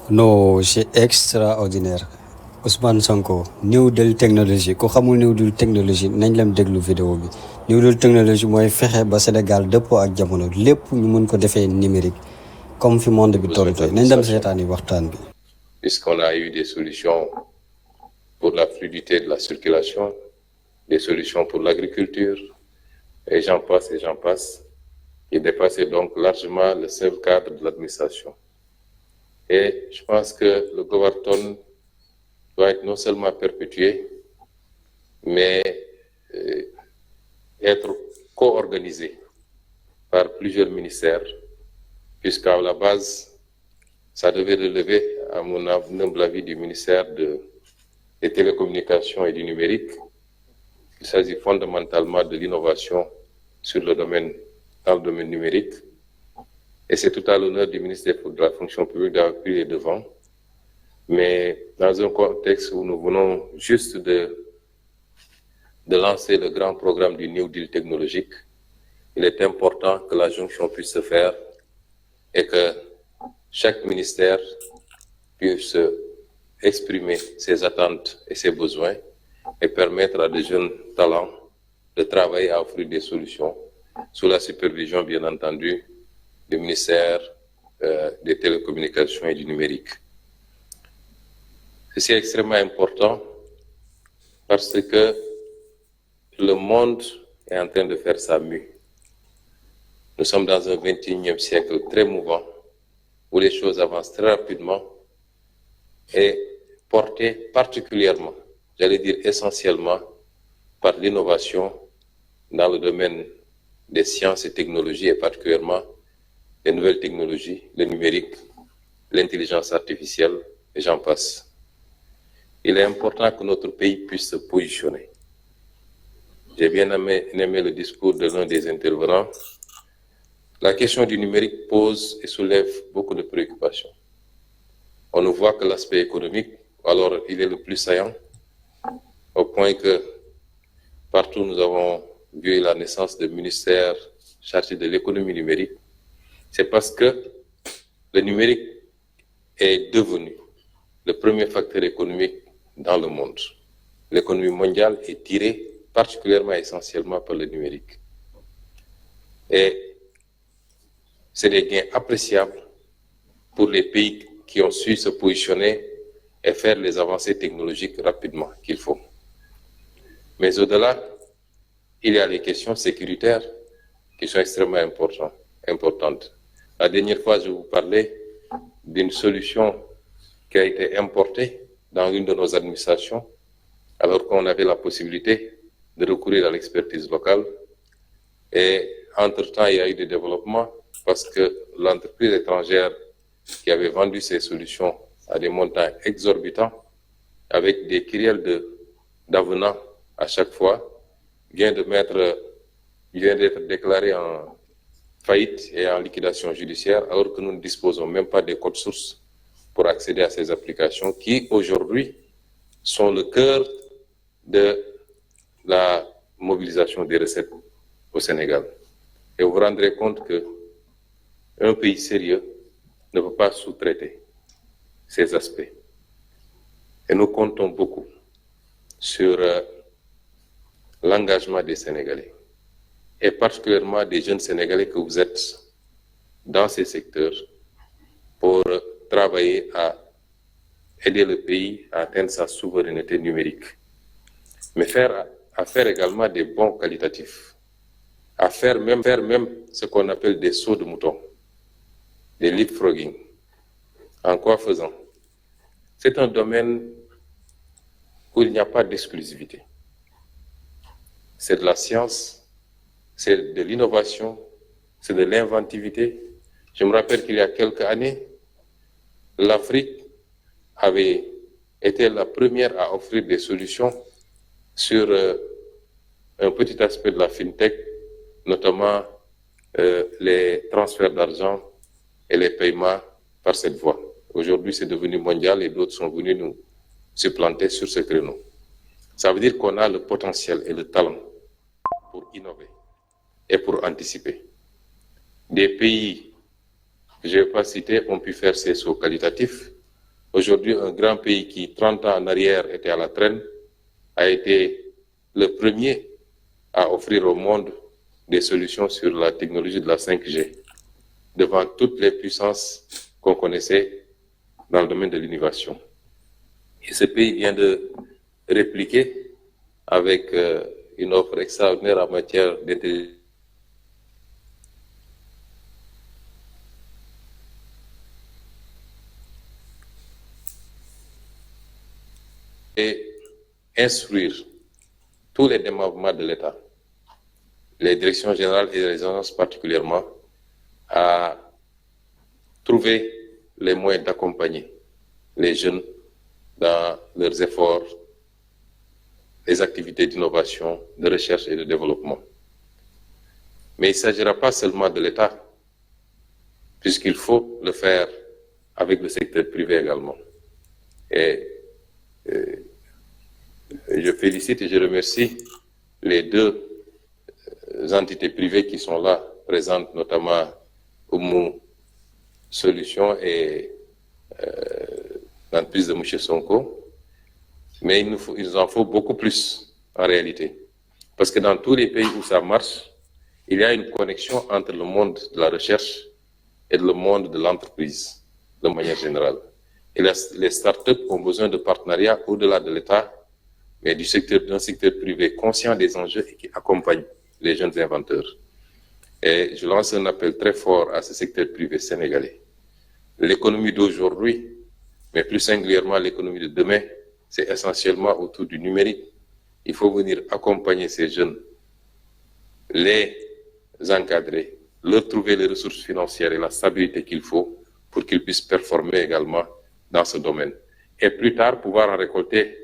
Non, c'est extraordinaire. Ousmane Sonko New Deal technologie ku xamul New Deal technologie nañ leen déglu vidéo bi New Deal technologie mooy fexe ba Sénégal dëppoo ak jamono lépp ñu mën ko defee numérique comme fi monde bi toll tey nañ dem seetaani waxtaan bi. Puisqu'on a eu des solutions pour la fluidité de la circulation, des solutions pour l'agriculture, et j'en passe, qui dépassaient donc largement le seul cadre de l'administration. Et je pense que le Goverton doit être non seulement perpétué, mais être co-organisé par plusieurs ministères, puisqu'à la base, ça devait relever, à mon humble avis, du ministère des télécommunications et du numérique. Il s'agit fondamentalement de l'innovation dans le domaine numérique. Et c'est tout à l'honneur du ministère de la fonction publique d'avoir pris les devants. Mais dans un contexte où nous venons juste de lancer le grand programme du New Deal technologique, il est important que la jonction puisse se faire et que chaque ministère puisse exprimer ses attentes et ses besoins et permettre à des jeunes talents de travailler à offrir des solutions sous la supervision, bien entendu, du ministère des télécommunications et du numérique. C'est extrêmement important parce que le monde est en train de faire sa mue. Nous sommes dans un 21e siècle très mouvant où les choses avancent très rapidement et portées particulièrement, j'allais dire essentiellement, par l'innovation dans le domaine des sciences et technologies et particulièrement les nouvelles technologies, le numérique, l'intelligence artificielle et j'en passe. Il est important que notre pays puisse se positionner. J'ai bien aimé le discours de l'un des intervenants. La question du numérique pose et soulève beaucoup de préoccupations. On ne voit que l'aspect économique, alors il est le plus saillant, au point que partout nous avons vu la naissance de ministères chargés de l'économie numérique. C'est parce que le numérique est devenu le premier facteur économique dans le monde. L'économie mondiale est tirée particulièrement essentiellement par le numérique. Et c'est des gains appréciables pour les pays qui ont su se positionner et faire les avancées technologiques rapidement qu'il faut. Mais au-delà, il y a les questions sécuritaires qui sont extrêmement importantes. La dernière fois, je vous parlais d'une solution qui a été importée dans l'une de nos administrations, alors qu'on avait la possibilité de recourir à l'expertise locale. Et entre-temps, il y a eu des développements parce que l'entreprise étrangère qui avait vendu ces solutions à des montants exorbitants, avec des kyrielles d'avenants à chaque fois, vient d'être déclaré en faillite et en liquidation judiciaire, alors que nous ne disposons même pas des codes sources pour accéder à ces applications qui, aujourd'hui, sont le cœur de la mobilisation des recettes au Sénégal. Et vous vous rendrez compte qu'un pays sérieux ne peut pas sous-traiter ces aspects. Et nous comptons beaucoup sur l'engagement des Sénégalais, et particulièrement des jeunes Sénégalais que vous êtes dans ces secteurs pour travailler à aider le pays à atteindre sa souveraineté numérique, mais à faire également des bons qualitatifs, à faire même ce qu'on appelle des sauts de mouton, des leapfrogging. En quoi faisant? C'est un domaine où il n'y a pas d'exclusivité. C'est de la science, c'est de l'innovation, c'est de l'inventivité. Je me rappelle qu'il y a quelques années, l'Afrique avait été la première à offrir des solutions sur un petit aspect de la FinTech, notamment les transferts d'argent et les paiements par cette voie. Aujourd'hui, c'est devenu mondial et d'autres sont venus nous supplanter sur ce créneau. Ça veut dire qu'on a le potentiel et le talent pour innover et pour anticiper. Des pays que je ne vais pas citer ont pu faire ces sauts qualitatifs Aujourd'hui, un grand pays qui, 30 ans en arrière, était à la traîne, a été le premier à offrir au monde des solutions sur la technologie de la 5G, devant toutes les puissances qu'on connaissait dans le domaine de l'innovation. Et ce pays vient de répliquer avec une offre extraordinaire en matière d'intelligence et instruire tous les démembrements de l'État, les directions générales et les agences particulièrement, à trouver les moyens d'accompagner les jeunes dans leurs efforts, les activités d'innovation, de recherche et de développement. Mais il ne s'agira pas seulement de l'État, puisqu'il faut le faire avec le secteur privé également. Et je félicite et je remercie les deux entités privées qui sont là, présentes, notamment Oumou Solutions et l'entreprise de M. Sonko. Mais il en faut beaucoup plus en réalité. Parce que dans tous les pays où ça marche, il y a une connexion entre le monde de la recherche et le monde de l'entreprise, de manière générale. Et les startups ont besoin de partenariats au-delà de l'État, mais d'un secteur privé conscient des enjeux et qui accompagne les jeunes inventeurs. Et je lance un appel très fort à ce secteur privé sénégalais. L'économie d'aujourd'hui, mais plus singulièrement l'économie de demain, c'est essentiellement autour du numérique. Il faut venir accompagner ces jeunes, les encadrer, leur trouver les ressources financières et la stabilité qu'il faut pour qu'ils puissent performer également dans ce domaine. Et plus tard, pouvoir en récolter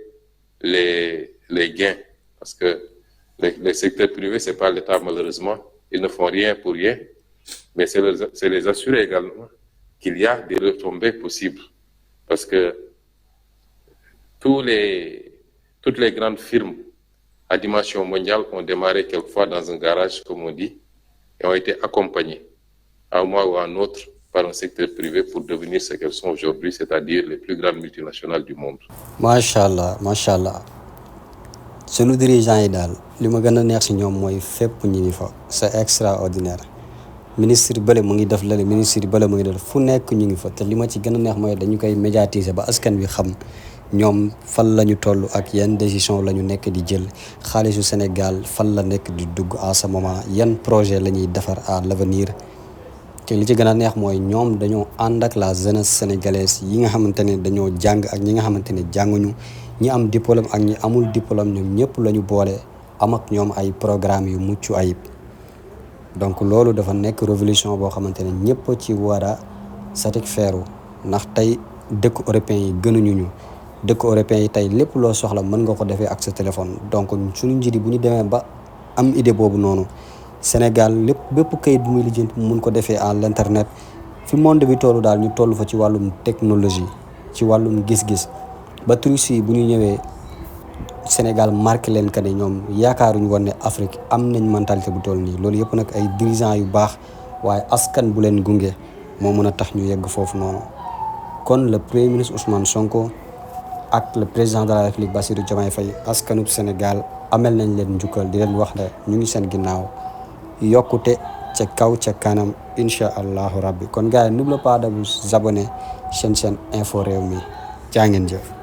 les gains. Parce que les secteurs privés, ce n'est pas l'État malheureusement. Ils ne font rien pour rien. Mais c'est les assurer également qu'il y a des retombées possibles. Parce que toutes les grandes firmes à dimension mondiale ont démarré quelquefois dans un garage, comme on dit, et ont été accompagnées, à un moment ou à un autre, par un secteur privé pour devenir ce qu'elles sont aujourd'hui, c'est-à-dire les plus grandes multinationales du monde. Machallah, machallah. Sunu dirigeants yi daal li ma gën a neex si ñoom mooy fépp ñu ngi fa c'est extraordinaire ministre bële mu ngi def lale ministre bële mu ngi def fu nekk ñu ngi fa te li ma ci gën a neex mooy dañu koy médiatiser ba askan wi xam ñoom fan la ñu toll ak yan décision la ñu nekk di jël xaalisu Sénégal fan la nekk di dugg à ce moment yan projet la ñuy defar à l'avenir te li ci gën a neex mooy ñoom dañoo ànd ak la jeunesse sénégalaise yi nga xamante ne dañoo jàng ak ñi nga xamante ne jànguñu ñi am diplôme ak ñi amul diplôme ñoom ñëpp la ñu boole am ak ñoom ay programme yu mucc ayib donc loolu dafa nekk révolution boo xamante ne ñëpp ci war a satisfaire ndax tey dëkk européen yi gënuñu ñu dëkk européen yi tey lépp loo soxla mën nga ko defee ak sa téléphone donc suñu njiit yi bu ñu demee ba am idée boobu noonu Sénégal bépp kayit bu muy lijjanti mu mun ko defee à l'internet fi monde bi tollu daal ñu toll fa ci wàllum technologie ci wàllum gis-gis ba touristes yi bu ñu ñëwee Sénégal marqué leen que ne ñoom yaakaaruñu woon ne Afrique am nañ mentalité bu toll nii loolu yëpp nag ay dirigeants yu baax waaye askan bu leen gunge moo mën a tax ñu yegg foofu noonu kon le premier ministre Ousmane Sonko ak le président de la République Bassirou Diomaye Faye askanub Sénégal amel nañ leen njukkal di leen wax ne ñu ngi seen ginnaaw yokkute ca kaw ca kanam incha allahu rabbi kon gars yi n'oubliez pas de vous abonner chaîne Infos Rewmi jaa ngeen jëf